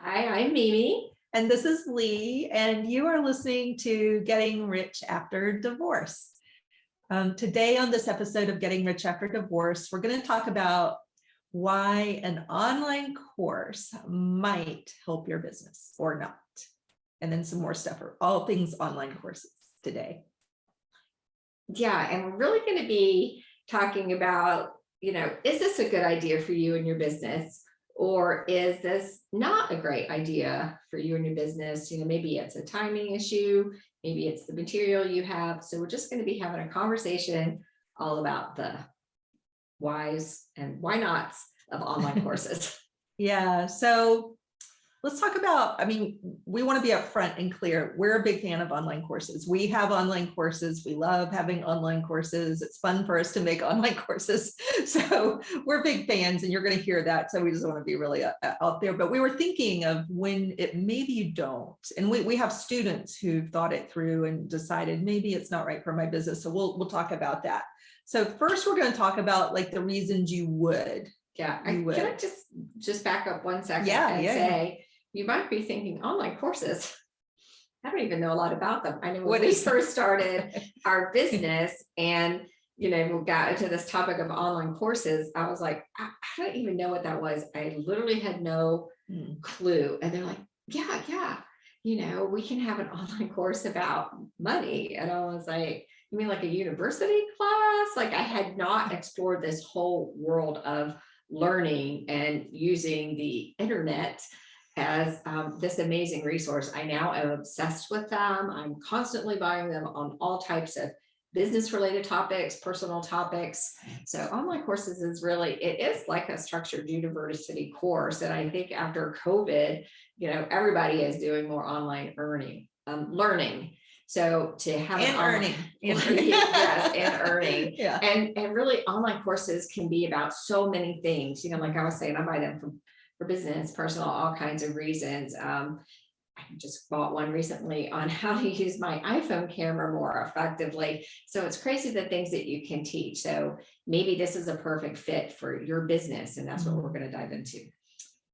Hi, I'm Mimi. And this is Lee, and you are listening to Getting Rich After Divorce. Today on this episode of Getting Rich After Divorce, we're going to talk about why an online course might help your business or not. And then some more stuff, or all things online courses today. Yeah, and we're really going to be talking about, is this a good idea for you and your business? Or is this not a great idea for you and your business? Maybe it's a timing issue, maybe it's the material you have. So we're just going to be having a conversation all about the whys and why nots of online courses. Yeah, so let's talk about, we want to be upfront and clear. We're a big fan of online courses. We have online courses. We love having online courses. It's fun for us to make online courses. So we're big fans, and you're going to hear that. So we just want to be really out there. But we were thinking of when maybe you don't. And we have students who've thought it through and decided maybe it's not right for my business. So we'll talk about that. So first, we're going to talk about like the reasons you would. Yeah, can I just back up one second say, you might be thinking online courses. I don't even know a lot about them. I know when we first started our business and, we got into this topic of online courses, I was like, I don't even know what that was. I literally had no clue. And they're like, yeah, we can have an online course about money. And I was like, you mean like a university class? Like I had not explored this whole world of learning and using the internet as this amazing resource. I now am obsessed with them. I'm constantly buying them on all types of business related topics, personal topics. So online courses it is like a structured university course. And I think after COVID, everybody is doing more online learning. So to have earning. Yes, and earning. Yeah. And really online courses can be about so many things, like I was saying, I buy them for business, personal, all kinds of reasons. I just bought one recently on how to use my iPhone camera more effectively. So it's crazy the things that you can teach. So maybe this is a perfect fit for your business. And that's what we're going to dive into.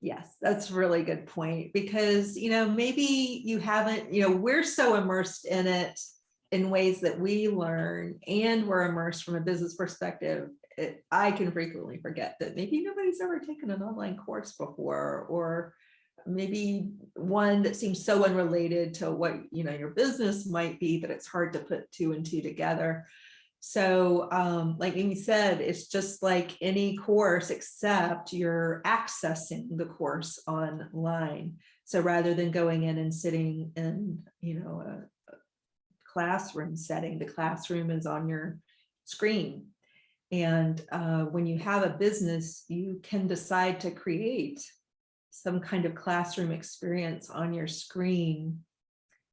Yes, that's a really good point, because, maybe you haven't, we're so immersed in it in ways that we learn, and we're immersed from a business perspective. I can frequently forget that maybe nobody's ever taken an online course before, or maybe one that seems so unrelated to what, your business might be, that it's hard to put two and two together. So like Amy said, it's just like any course, except you're accessing the course online. So rather than going in and sitting in, a classroom setting, the classroom is on your screen. And when you have a business, you can decide to create some kind of classroom experience on your screen.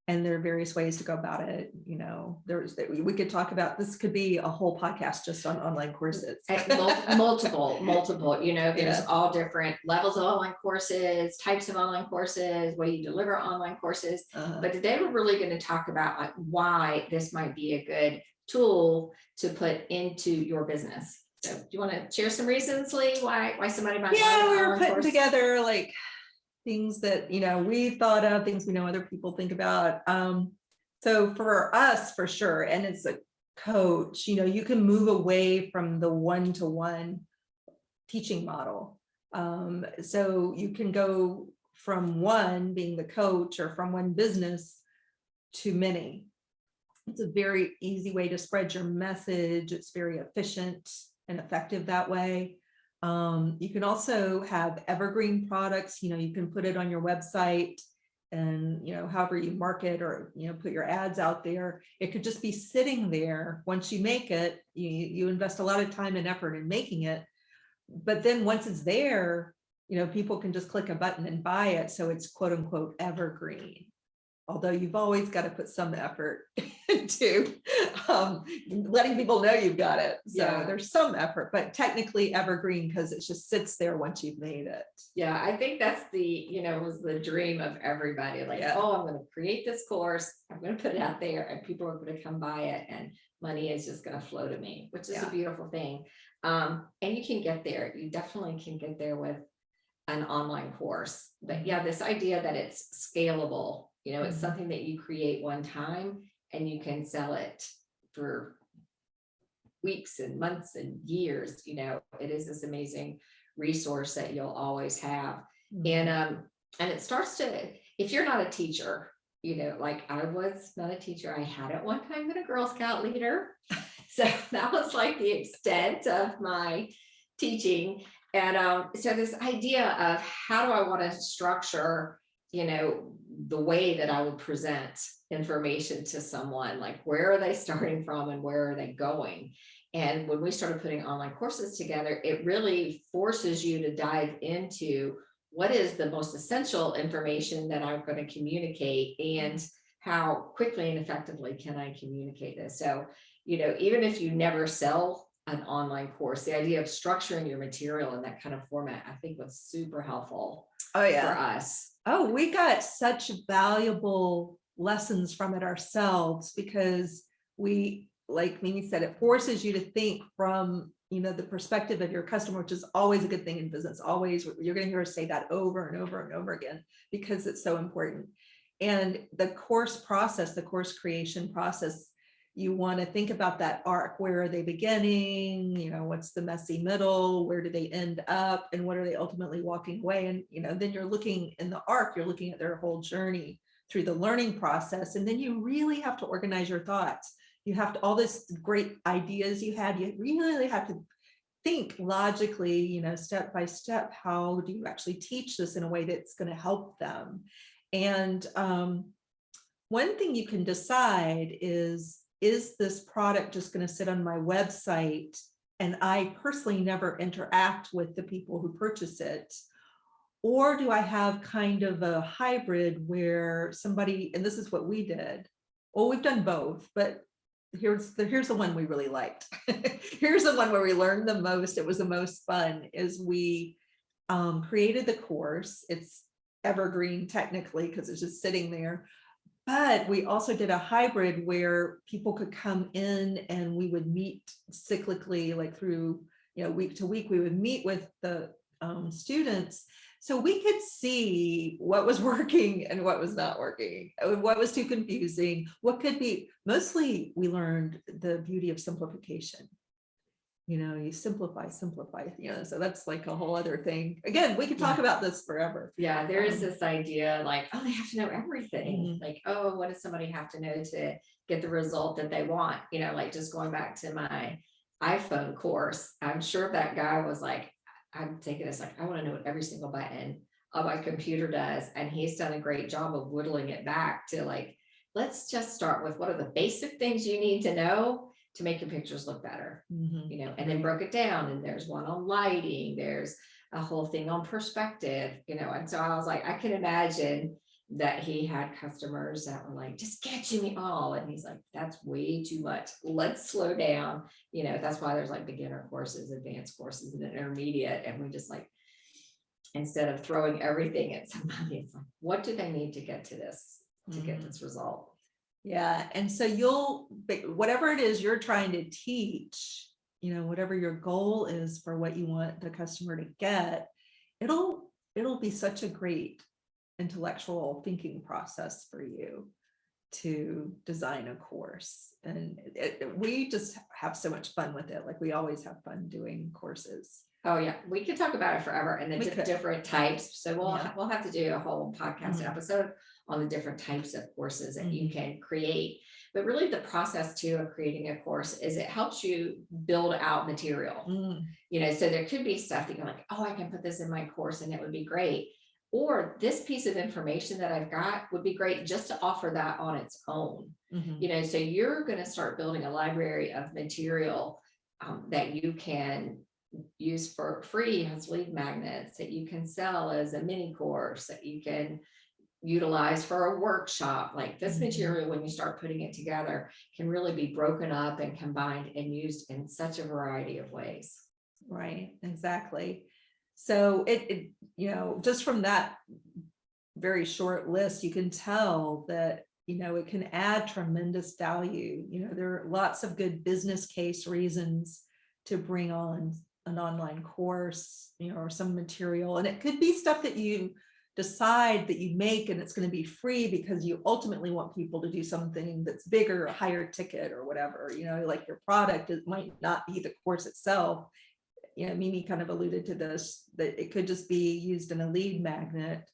And there are various ways to go about it. We could talk about, this could be a whole podcast just on online courses. multiple, there's all different levels of online courses, types of online courses, way you deliver online courses. But today we're really going to talk about like why this might be a good tool to put into your business. So do you want to share some reasons, Lee, why somebody might? Yeah, we were putting together like things that, we thought of, things we know other people think about. So for us, for sure, and as a coach, you can move away from the one-to-one teaching model. So you can go from one being the coach, or from one business to many. It's a very easy way to spread your message. It's very efficient and effective that way. You can also have evergreen products. You can put it on your website, and however you market, or put your ads out there. It could just be sitting there. Once you make it, you invest a lot of time and effort in making it, but then once it's there, people can just click a button and buy it. So it's quote unquote evergreen, although you've always got to put some effort into letting people know you've got it. So there's some effort, but technically evergreen because it just sits there once you've made it. Yeah, I think that's was the dream of everybody. Like, oh, I'm going to create this course, I'm going to put it out there, and people are going to come buy it, and money is just going to flow to me, which is a beautiful thing. And you can get there. You definitely can get there with an online course. But yeah, this idea that it's scalable, it's something that you create one time and you can sell it for weeks and months and years. It is this amazing resource that you'll always have. And it starts to, if you're not a teacher, like I was not a teacher, I had at one time been a Girl Scout leader. So that was like the extent of my teaching. And so this idea of how do I want to structure, the way that I would present information to someone, like where are they starting from and where are they going? And when we started putting online courses together, it really forces you to dive into what is the most essential information that I'm going to communicate, and how quickly and effectively can I communicate this? So, even if you never sell an online course, the idea of structuring your material in that kind of format, I think was super helpful for us. Oh, we got such valuable lessons from it ourselves, because we, like Mimi said, it forces you to think from, the perspective of your customer, which is always a good thing in business. Always, you're going to hear us say that over and over and over again, because it's so important. And the course process, the course creation process, you want to think about that arc. Where are they beginning? What's the messy middle? Where do they end up? And what are they ultimately walking away? And, then you're looking in the arc, you're looking at their whole journey through the learning process. And then you really have to organize your thoughts. You have to, all this great ideas you had, you really have to think logically, step by step, how do you actually teach this in a way that's going to help them? And one thing you can decide is this product just going to sit on my website and I personally never interact with the people who purchase it? Or do I have kind of a hybrid where somebody, and this is what we did. Well, we've done both, but here's the one we really liked. Here's the one where we learned the most. It was the most fun. Is we created the course. It's evergreen technically because it's just sitting there. But we also did a hybrid where people could come in and we would meet cyclically, like through, week to week, we would meet with the students. So we could see what was working and what was not working, what was too confusing, what could be. Mostly we learned the beauty of simplification. You simplify, so that's like a whole other thing. Again, we could talk about this forever. Yeah, there is this idea like, oh, they have to know everything. Like, oh, what does somebody have to know to get the result that they want? Like just going back to my iPhone course, I'm sure that guy was like, I'm taking this, like, I want to know what every single button of my computer does. And he's done a great job of whittling it back to like, let's just start with what are the basic things you need to know to make your pictures look better, and then broke it down. And there's one on lighting, there's a whole thing on perspective, and so I was like, I can imagine that he had customers that were like, just get to me all. And he's like, that's way too much. Let's slow down. That's why there's like beginner courses, advanced courses, and intermediate. And we just like, instead of throwing everything at somebody, it's like, what do they need to get to this, to get this result? Yeah. And so whatever it is you're trying to teach, whatever your goal is for what you want the customer to get, it'll be such a great intellectual thinking process for you to design a course. And we just have so much fun with it. Like we always have fun doing courses. Oh yeah, we could talk about it forever, and the different types. So we'll have to do a whole podcast episode on the different types of courses that you can create. But really the process too of creating a course is it helps you build out material. So there could be stuff that you're like, oh, I can put this in my course and it would be great. Or this piece of information that I've got would be great just to offer that on its own. So you're going to start building a library of material that you can use for free as lead magnets, that you can sell as a mini course, that you can utilize for a workshop. Like this material, when you start putting it together, can really be broken up and combined and used in such a variety of ways. Right, exactly. So it just from that very short list, you can tell that, it can add tremendous value. There are lots of good business case reasons to bring on an online course, or some material, and it could be stuff that you decide that you make and it's going to be free because you ultimately want people to do something that's bigger, a higher ticket or whatever, like your product, it might not be the course itself. Mimi kind of alluded to this, that it could just be used in a lead magnet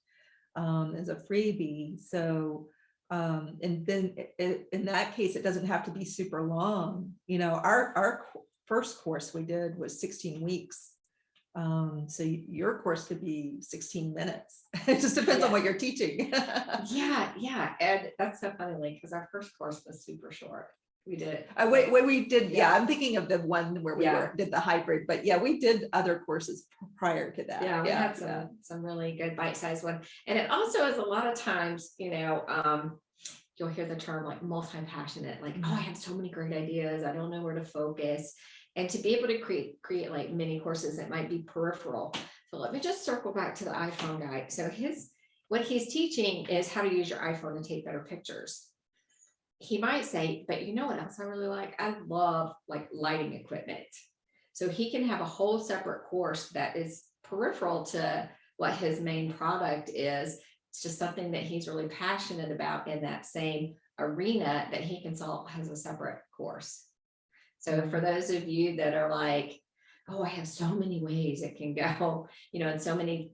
as a freebie. So, and then in that case, it doesn't have to be super long. Our first course we did was 16 weeks. So your course could be 16 minutes. It just depends on what you're teaching. Yeah. And that's so funny, because our first course was super short. We did. We did. I'm thinking of the one where we did the hybrid, but we did other courses prior to that. We had some really good bite-sized one. And it also is a lot of times, you'll hear the term like multi-passionate, like, oh, I have so many great ideas, I don't know where to focus. And to be able to create like mini courses that might be peripheral. So let me just circle back to the iPhone guy. So what he's teaching is how to use your iPhone to take better pictures. He might say, but you know what else I really like? I love like lighting equipment. So he can have a whole separate course that is peripheral to what his main product is. It's just something that he's really passionate about in that same arena that he can sell as a separate course. So for those of you that are like, oh, I have so many ways it can go, and so many,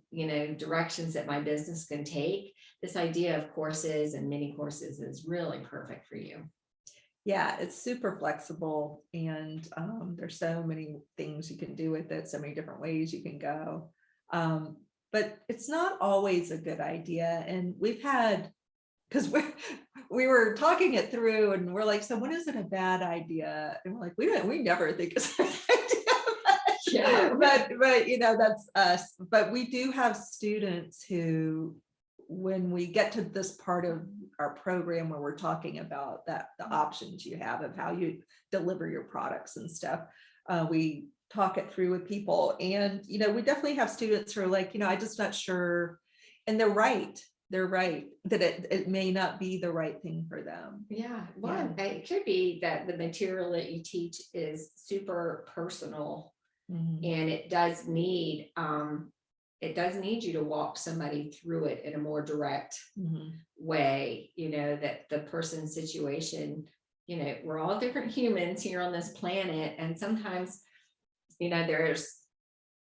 directions that my business can take, this idea of courses and mini courses is really perfect for you. Yeah, it's super flexible, and there's so many things you can do with it, so many different ways you can go. But it's not always a good idea. And we've had, because we were talking it through, and we're like, so when is it a bad idea? And we're like, we never think it's a bad idea. But that's us. But we do have students who, when we get to this part of our program where we're talking about the options you have of how you deliver your products and stuff, we talk it through with people. And, we definitely have students who are like, I'm just not sure. And they're right that it may not be the right thing for them. It could be that the material that you teach is super personal, and it does need you to walk somebody through it in a more direct way, that the person's situation, we're all different humans here on this planet, and sometimes there's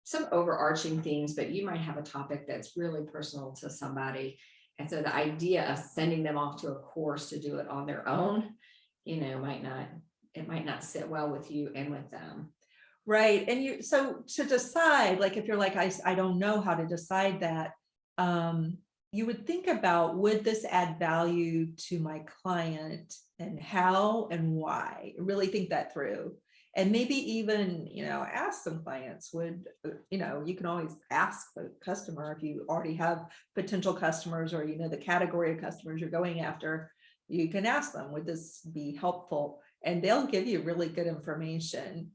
some overarching themes, but you might have a topic that's really personal to somebody. And so the idea of sending them off to a course to do it on their own, might not sit well with you and with them. Right. And so to decide, like, if you're like, I don't know how to decide that, you would think about, would this add value to my client, and how and why? Really think that through. And maybe even, ask some clients, you can always ask the customer if you already have potential customers, or, the category of customers you're going after, you can ask them, would this be helpful? And they'll give you really good information.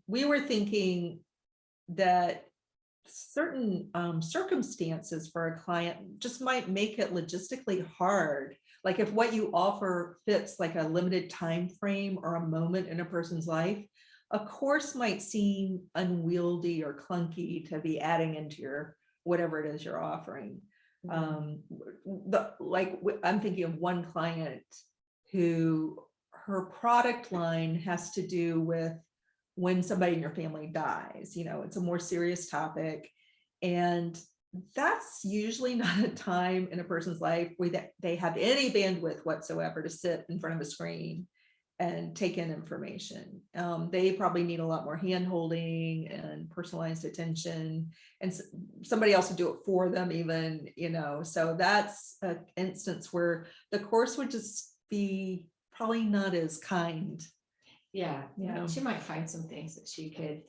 We were thinking that certain circumstances for a client just might make it logistically hard. Like if what you offer fits like a limited time frame or a moment in a person's life, a course might seem unwieldy or clunky to be adding into your whatever it is you're offering. I'm thinking of one client who, her product line has to do with when somebody in your family dies. It's a more serious topic, and that's usually not a time in a person's life where they have any bandwidth whatsoever to sit in front of a screen and take in information. They probably need a lot more hand-holding and personalized attention, and somebody else would do it for them even, so that's an instance where the course would just be probably not as kind. She might find some things that she could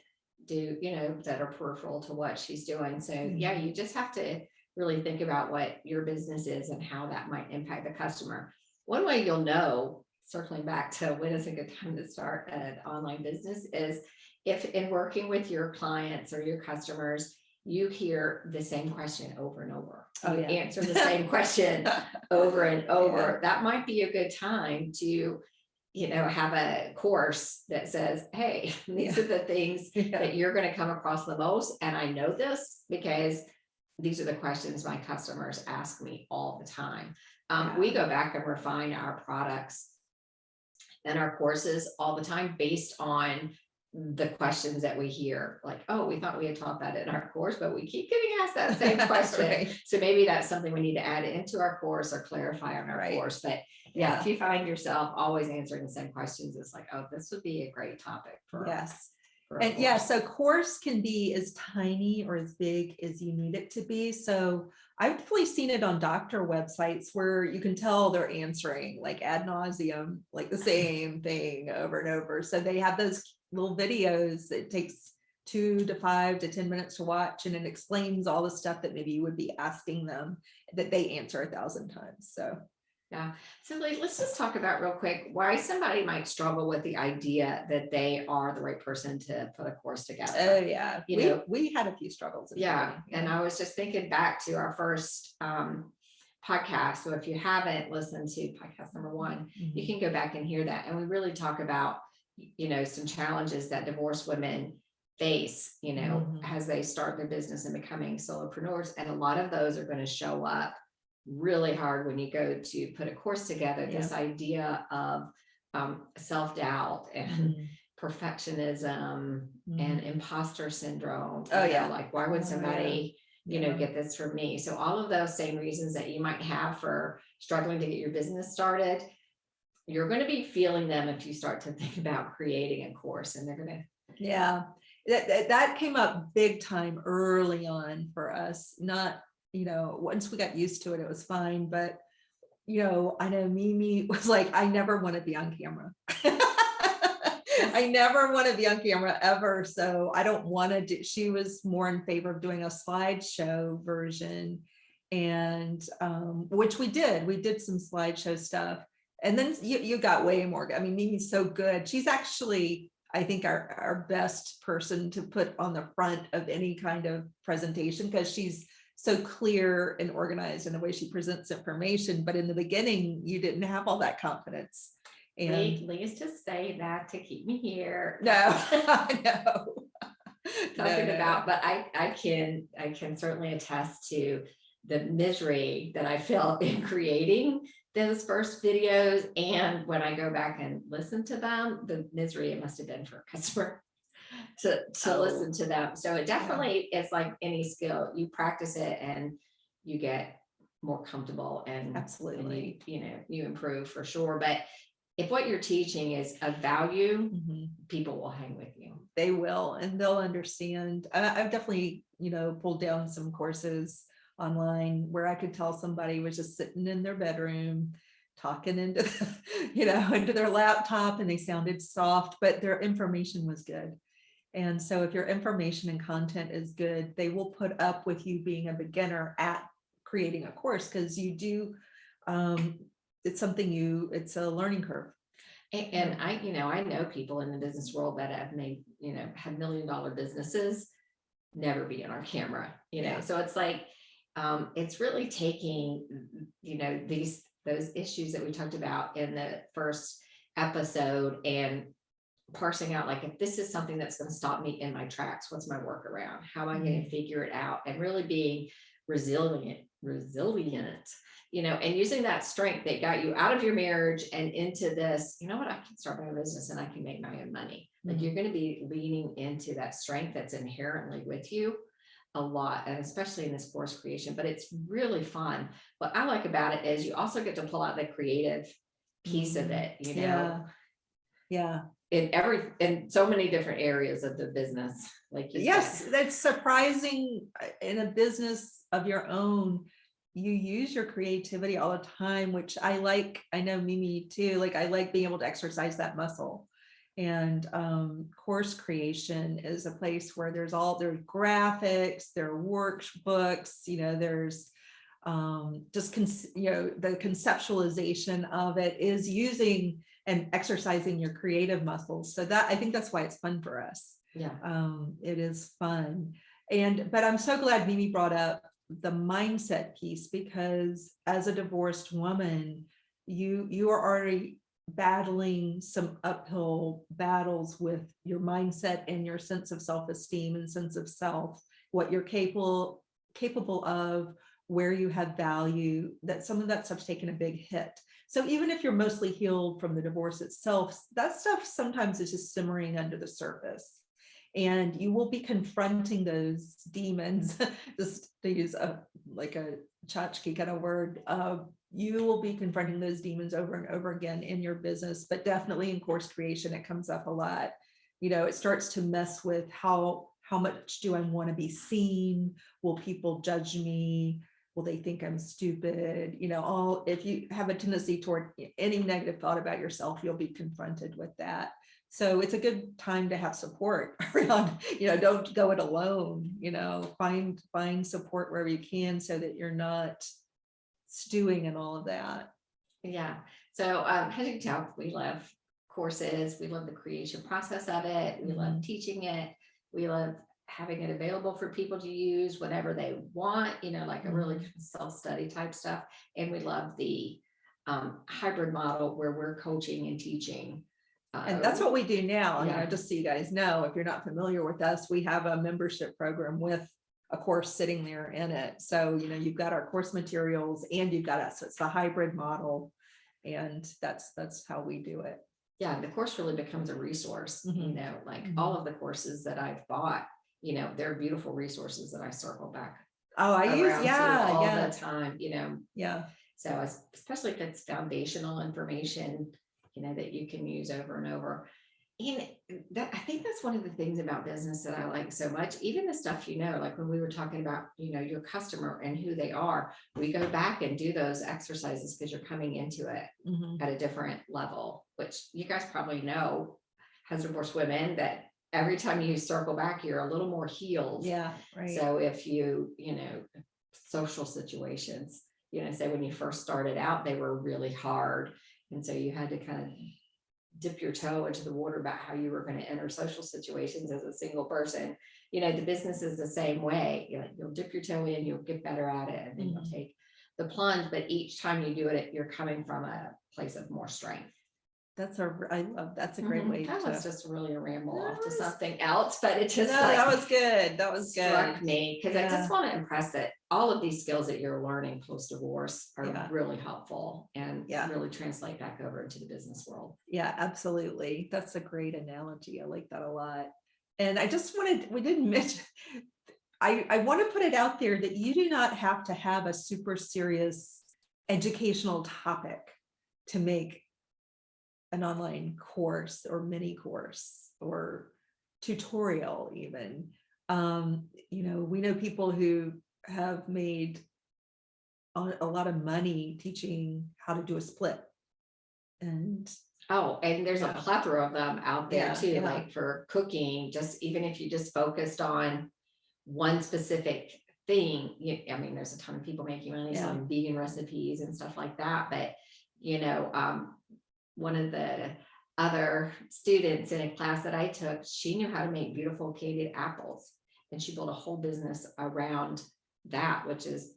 do, that are peripheral to what she's doing. So you just have to really think about what your business is and how that might impact the customer. One way you'll know, circling back to when is a good time to start an online business, is if in working with your clients or your customers, you hear the same question over and over. Answer the same question over and over. That might be a good time to have a course that says, hey, these are the things that you're going to come across the most. And I know this because these are the questions my customers ask me all the time. We go back and refine our products and our courses all the time based on the questions that we hear, like, oh, we thought we had taught that in our course, but we keep getting asked that same question. Right. So maybe that's something we need to add into our course or clarify on our course. But yeah, if you find yourself always answering the same questions, it's like, oh, this would be a great topic for so course can be as tiny or as big as you need it to be. So I've definitely seen it on doctor websites where you can tell they're answering like ad nauseum, like the same thing over and over. So they have those little videos that takes 2 to 5 to 10 minutes to watch, and it explains all the stuff that maybe you would be asking them that they answer 1,000 times. So yeah. So let's just talk about real quick why somebody might struggle with the idea that they are the right person to put a course together. Oh yeah. We had a few struggles. And I was just thinking back to our first podcast. So if you haven't listened to podcast number 1, you can go back and hear that. And we really talk about, some challenges that divorced women face, as they start their business and becoming solopreneurs. And a lot of those are going to show up really hard when you go to put a course together. This idea of self-doubt and perfectionism and imposter syndrome. Like, why would somebody get this from me? So all of those same reasons that you might have for struggling to get your business started, you're going to be feeling them if you start to think about creating a course. And they're going to that came up big time early on for us. Not once we got used to it, it was fine. But, I know Mimi was like, I never want to be on camera. I never want to be on camera ever. So I don't want to do, she was more in favor of doing a slideshow version, and which we did some slideshow stuff. And then you got way more. I mean, Mimi's so good. She's actually, I think, our best person to put on the front of any kind of presentation, because she's so clear and organized in the way she presents information. But in the beginning, you didn't have all that confidence. And please just say that to keep me here. No, I know. Talking about, but I can certainly attest to the misery that I felt in creating those first videos. And when I go back and listen to them, the misery it must have been for a customer to listen to them. So it definitely is like any skill. You practice it and you get more comfortable, and absolutely, and you improve for sure. But if what you're teaching is of value, people will hang with you. They will, and they'll understand. I've definitely, pulled down some courses online where I could tell somebody was just sitting in their bedroom talking into, into their laptop, and they sounded soft, but their information was good. And so if your information and content is good, they will put up with you being a beginner at creating a course, because you do, it's something it's a learning curve. And I know people in the business world that have made, had $1 million businesses, never be on our camera, so it's like, it's really taking, those issues that we talked about in the first episode and parsing out, like, if this is something that's going to stop me in my tracks, what's my workaround? How am I going to figure it out? And really being resilient, and using that strength that got you out of your marriage and into this, I can start my own business and I can make my own money. Like, you're going to be leaning into that strength that's inherently with you a lot, and especially in this course creation. But it's really fun. What I like about it is you also get to pull out the creative piece of it, in so many different areas of the business. Like, yes, that's surprising. In a business of your own, you use your creativity all the time, which I like. I know Mimi too. Like, I like being able to exercise that muscle. And course creation is a place where there's graphics, there are workbooks, there's just the conceptualization of it is using and exercising your creative muscles. So that, I think that's why it's fun for us. It is fun. But I'm so glad Mimi brought up the mindset piece, because as a divorced woman, you are already battling some uphill battles with your mindset and your sense of self-esteem and sense of self, what you're capable of, where you have value, that some of that stuff's taken a big hit. So even if you're mostly healed from the divorce itself, that stuff sometimes is just simmering under the surface. And you will be confronting those demons, just to use a tchotchke kind of word. You will be confronting those demons over and over again in your business, but definitely in course creation, it comes up a lot. It starts to mess with how much do I want to be seen? Will people judge me? Will they think I'm stupid? If you have a tendency toward any negative thought about yourself, you'll be confronted with that. So it's a good time to have support around, don't go it alone, find support wherever you can so that you're not stewing in all of that. Yeah. So as you can tell, we love courses. We love the creation process of it. We love teaching it. We love having it available for people to use whenever they want, like a really self-study type stuff. And we love the hybrid model where we're coaching and teaching. And that's what we do now. Yeah. Just so you guys know, if you're not familiar with us, we have a membership program with a course sitting there in it. So, you've got our course materials and you've got us. So it's the hybrid model. And that's how we do it. Yeah. The course really becomes a resource, all of the courses that I've bought, they're beautiful resources that I circle back. Oh, I use, all the time, Yeah. So especially if it's foundational information, that you can use over and over. And that, I think that's one of the things about business that I like so much, even the stuff, like when we were talking about, your customer and who they are, we go back and do those exercises because you're coming into it at a different level, which you guys probably know as divorced women that every time you circle back, you're a little more healed. Yeah. Right. So if you, social situations, say when you first started out, they were really hard. And so you had to kind of dip your toe into the water about how you were going to enter social situations as a single person. The business is the same way. You'll dip your toe in, you'll get better at it, and then you'll take the plunge. But each time you do it, you're coming from a place of more strength. That's a great way. That was just really a ramble off to something else, but it just that was good. That was struck good. me because I just want to impress that all of these skills that you're learning post-divorce are really helpful and really translate back over into the business world. Yeah, absolutely. That's a great analogy. I like that a lot. And we didn't mention, I want to put it out there that you do not have to have a super serious educational topic to make an online course or mini course or tutorial even. We know people who have made a lot of money teaching how to do a split. And there's a plethora of them out there too, like for cooking, just even if you just focused on one specific thing, there's a ton of people making money on vegan recipes and stuff like that. But, one of the other students in a class that I took, she knew how to make beautiful candied apples, and she built a whole business around that, which is,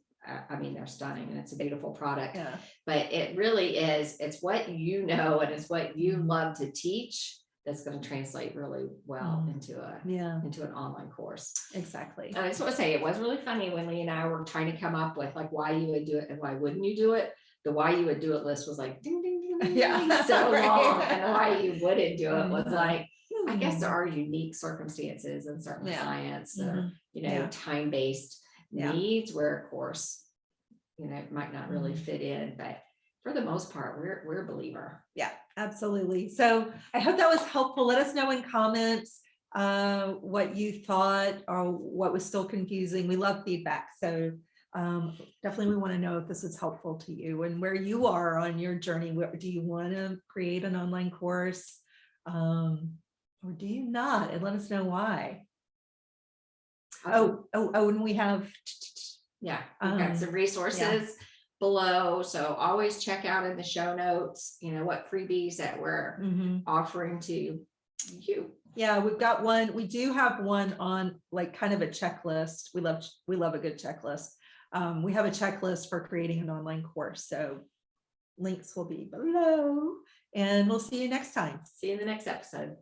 they're stunning and it's a beautiful product. Yeah. But it really is, it's what and it's what you love to teach that's going to translate really well into an online course. Exactly. And I just want to say, it was really funny when Lee and I were trying to come up with like why you would do it and why wouldn't you do it. The why you would do it list was like ding ding ding, ding so long, and the why you wouldn't do it was like, I guess there are unique circumstances and certain clients that are time-based needs where of course it might not really fit in, but for the most part we're a believer. Yeah, absolutely. So I hope that was helpful. Let us know in comments what you thought or what was still confusing. We love feedback, so definitely we want to know if this is helpful to you and where you are on your journey. Do you want to create an online course or do you not? And let us know why. And we have we've got some resources below, so always check out in the show notes what freebies that we're offering to you. We've got one. We do have one on like kind of a checklist. We love a good checklist. We have a checklist for creating an online course, so links will be below. and we'll see you next time. See you in the next episode.